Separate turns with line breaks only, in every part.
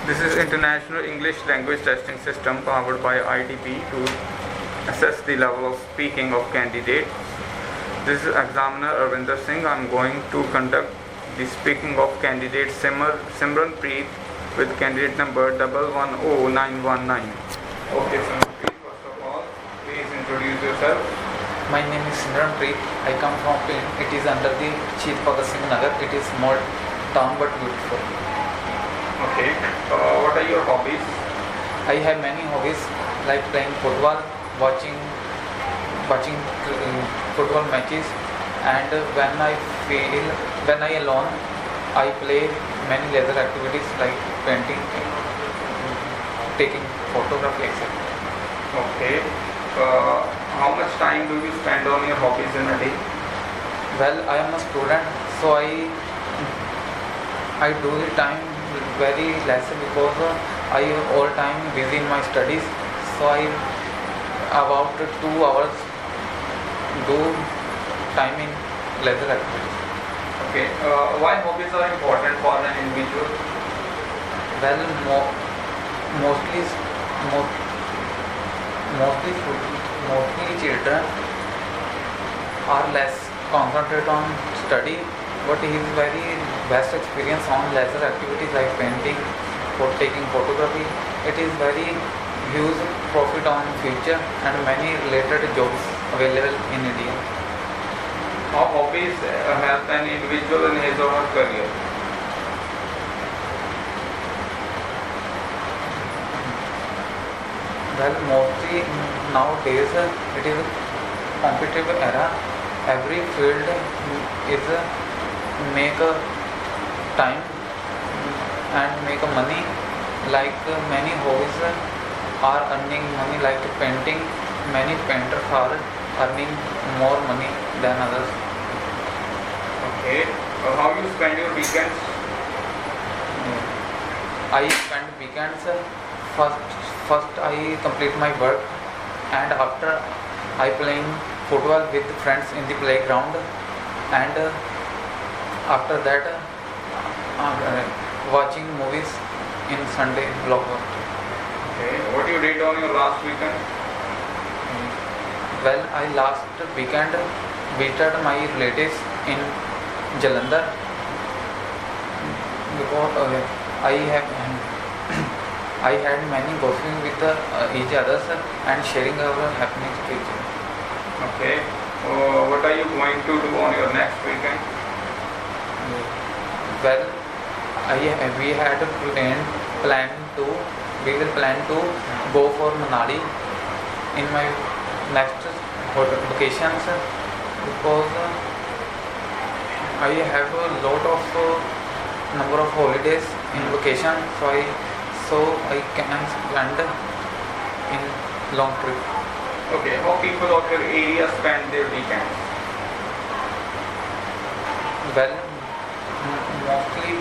This is International English Language Testing System powered by IDP to assess the level of speaking of candidates. This is examiner Arvinder Singh. I am going to conduct the speaking of candidate Simran Preet with candidate number 110919. Okay, Simran Preet, first of all, please introduce yourself.
My name is Simran Preet. I come from Pune. It is under the Shahid Bhagat Singh Nagar. It is small town but beautiful.
Okay, what are your hobbies?
I have many hobbies like playing football, watching football matches, and when I alone, I play many leisure activities like painting, taking photography, etc.
Okay. How much time do you spend on your hobbies in a day?
Well, I am a student, so I do the time very less because I all time busy in my studies. So I about 2 hours do time in leisure activities.
Okay. Why hobbies are important for an individual?
Well, mostly children are less concentrated on study, but it is very best experience on leisure activities like painting, taking photography. It is very huge profit on future and many related jobs available in India.
How hobbies help an individual in his or her career?
Well, mostly nowadays it is a competitive era. Every field is make a time and make a money. Like many hobbies are earning money, like painting. Many painters are earning more money than others.
Okay. How you spend your weekends?
I spend weekends first I complete my work, and after I playing football with friends in the playground, and after that watching movies in Sunday blockbuster.
Okay. What you did on your last weekend?
Well, I last weekend visited my relatives in Jalandhar because I had many gossiping with each others and sharing our happenings to each other.
Okay. What are you going to do on your next weekend?
Well, we will plan to go for Manali in my next vacations because I have a lot of number of holidays in vacation, so I can spend in long trip.
Okay. How people of your area spend their weekends?
Well, mostly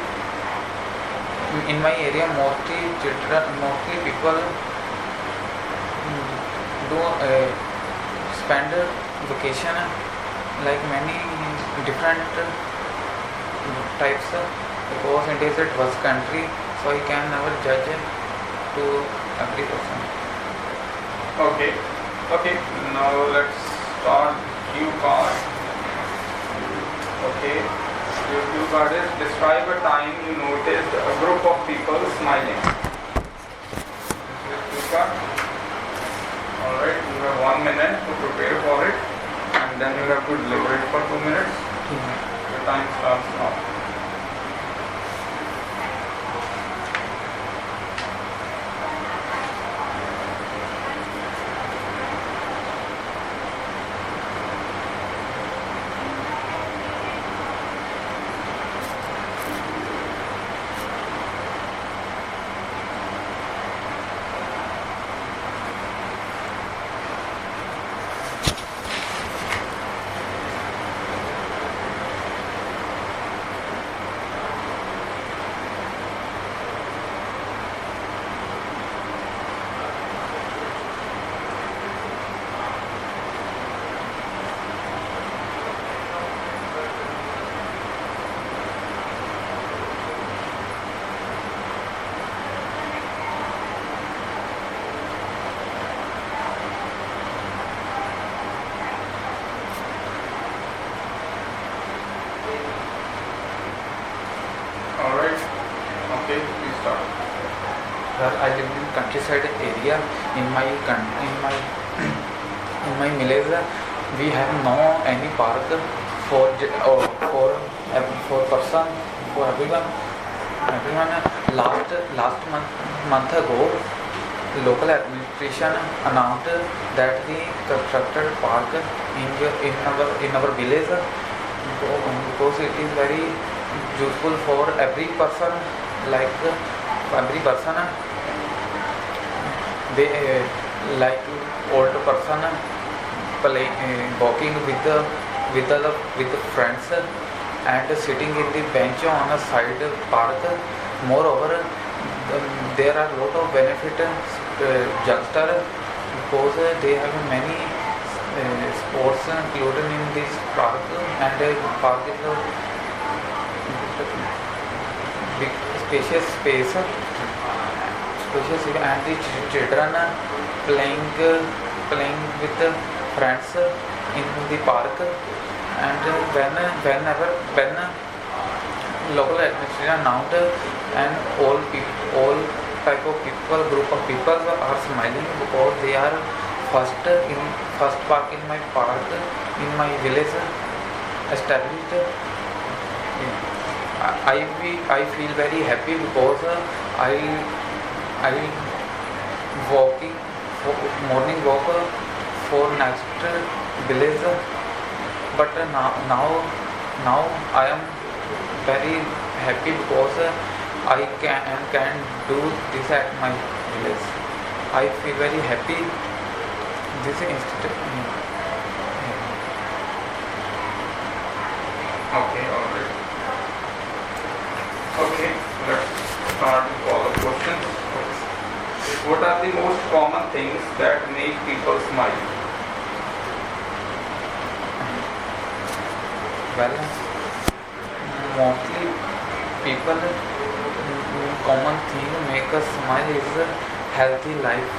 in my area, mostly people do spend vacation like many different types because India is a diverse country, so I can never judge to every person.
Okay. Okay. Now let's start cue card. Okay. Your cue card is describe a time you noticed a group of people smiling. Your cue card. Alright, you have 1 minute to prepare for it, and then you have to deliver it for 2 minutes. Your time starts now. Okay, please start.
Well, I live in countryside area. In my in my village, we have no any park for for person for everyone. Last month ago, local administration announced that the constructed park in our village because it is very useful for every person, like every person they like old person play walking with the friends and sitting in the bench on a side park. Moreover, there are lot of benefit youngster because they have many sports included in this park, and park is a big spacious space, and the children playing with the friends in the park. And when local administration announced, and all type of people, group of people are smiling because they are first park in my village established. I feel very happy because I walking morning walk for next village, but now I am very happy because I can do this at my village. I feel very happy. This institute.
Okay, alright. Okay, let's start with all the questions. What are the most common things that make people smile?
Well, mostly people common thing make us smile is a healthy life,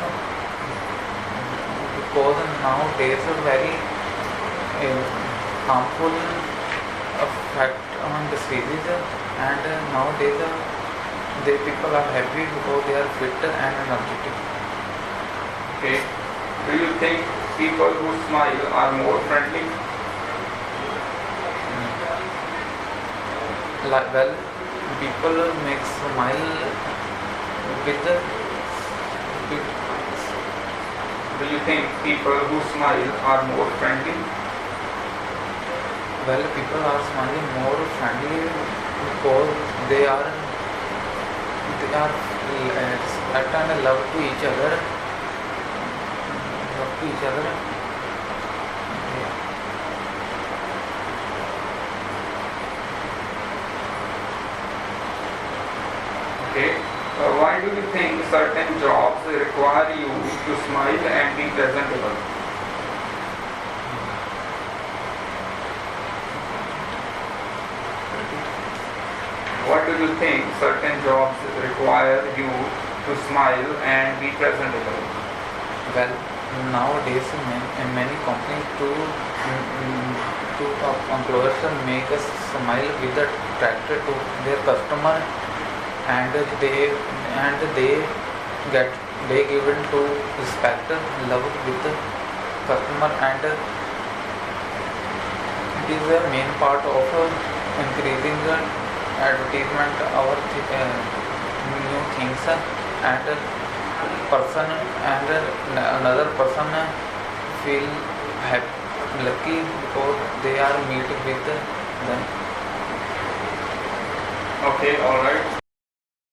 because nowadays a very harmful effect on the diseases, and nowadays the people are happy because they are fit and energetic.
Okay. Do you think people who smile are more friendly?
Well, people make smile with
Do you think people who smile are more friendly?
well, people are smiling more friendly because they are respect and love to each other.
Okay. Why do you think certain jobs require you to smile and be presentable? What do you think certain jobs require you to smile and be presentable?
Well, nowadays many companies to employers make us smile with the tractor to their customer, and they given to respect, love with the customer, and it is a main part of increasing advertisement our new things, and person and another person feel lucky because they are meet with them.
Okay, alright.